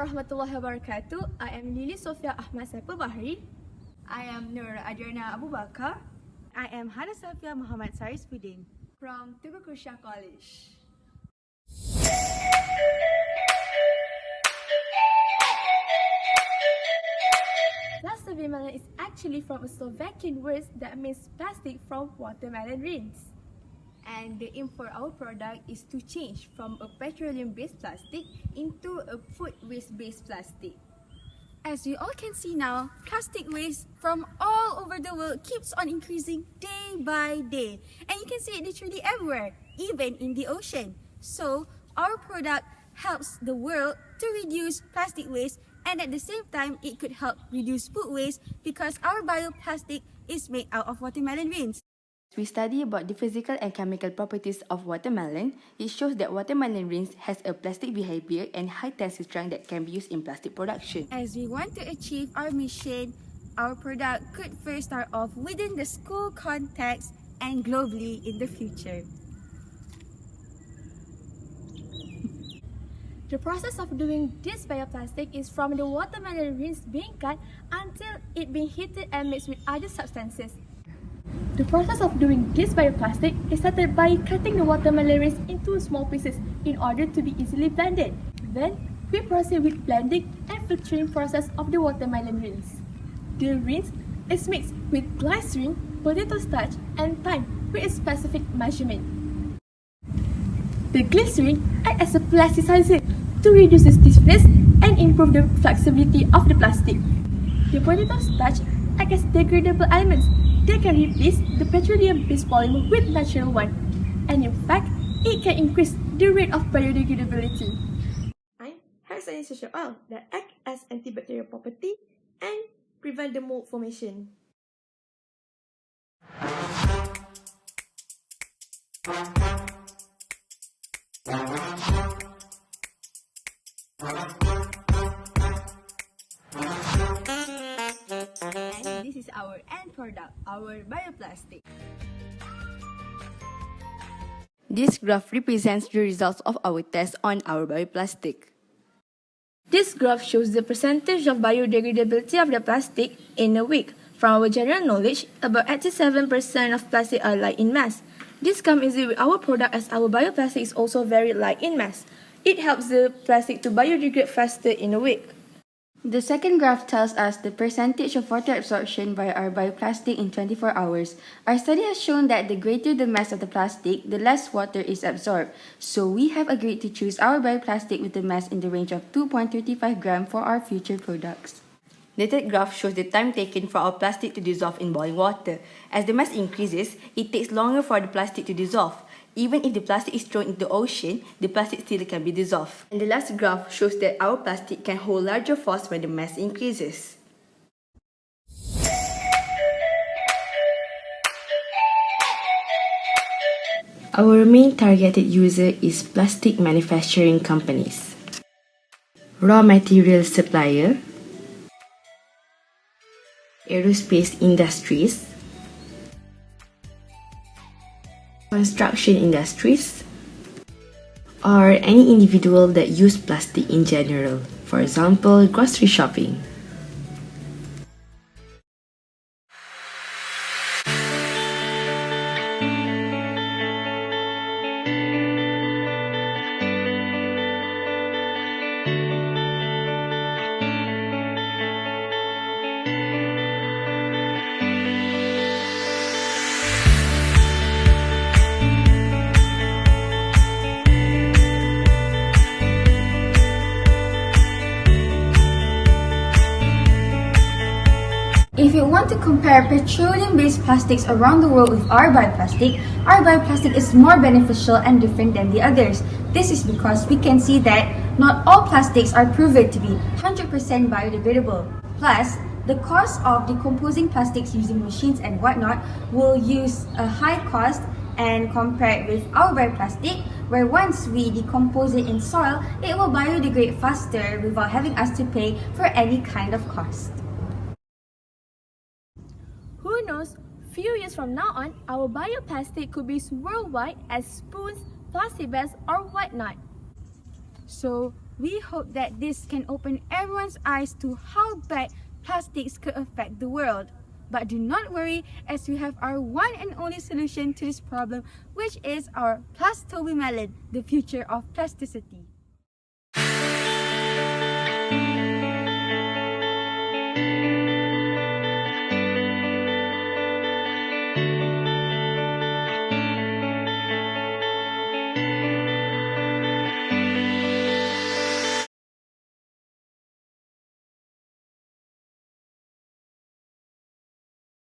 warahmatullahi wabarakatuh. I am Lily Sofia Ahmad Saiful Bahri. I am Nur Adriana Abu Bakar. I am Hana Safia Muhammad Saris Pudin From Tugu Krishna College. Plastový melon is actually from a Slovakian word that means plastic from watermelon rinds. And the aim for our product is to change from a petroleum-based plastic into a food waste-based plastic. As you all can see now, plastic waste from all over the world keeps on increasing day by day. And you can see it literally everywhere, even in the ocean. So, our product helps the world to reduce plastic waste, and at the same time, it could help reduce food waste because our bioplastic is made out of watermelon rinds. We study about the physical and chemical properties of watermelon. It shows that watermelon rinds has a plastic behavior and high tensile strength that can be used in plastic production. As we want to achieve our mission, our product could first start off within the school context and globally in the future. The process of doing this bioplastic is from the watermelon rinds being cut until it being heated and mixed with other substances. The process of doing this bioplastic is started by cutting the watermelon rinds into small pieces in order to be easily blended. Then, we proceed with blending and filtering process of the watermelon rinds. The rinds is mixed with glycerin, potato starch, and thyme with a specific measurement. The glycerin acts as a plasticizer to reduce the stiffness and improve the flexibility of the plastic. The potato starch acts as degradable elements. They can replace the petroleum-based polymer with natural one, and in fact, it can increase the rate of biodegradability. Has an essential oil that act as antibacterial property and prevent the mold formation. This is our end product, our bioplastic. This graph represents the results of our test on our bioplastic. This graph shows the percentage of biodegradability of the plastic in a week. From our general knowledge, about 87% of plastic are light in mass. This comes easy with our product as our bioplastic is also very light in mass. It helps the plastic to biodegrade faster in a week. The second graph tells us the percentage of water absorption by our bioplastic in 24 hours. Our study has shown that the greater the mass of the plastic, the less water is absorbed. So we have agreed to choose our bioplastic with a mass in the range of 2.35 grams for our future products. The third graph shows the time taken for our plastic to dissolve in boiling water. As the mass increases, it takes longer for the plastic to dissolve. Even if the plastic is thrown into the ocean, the plastic still can be dissolved. And the last graph shows that our plastic can hold larger force when the mass increases. Our main targeted user is plastic manufacturing companies, raw material supplier, aerospace industries, construction industries, or any individual that use plastic in general, for example, grocery shopping. If you want to compare petroleum-based plastics around the world with our bioplastic is more beneficial and different than the others. This is because we can see that not all plastics are proven to be 100% biodegradable. Plus, the cost of decomposing plastics using machines and whatnot will use a high cost, and compared with our bioplastic, where once we decompose it in soil, it will biodegrade faster without having us to pay for any kind of cost. Who knows, few years from now on, our bioplastic could be used worldwide as spoons, plastic bags, or whatnot. So, We hope that this can open everyone's eyes to how bad plastics could affect the world. But do not worry, as we have our one and only solution to this problem, which is our Plastový Melón, the future of plasticity.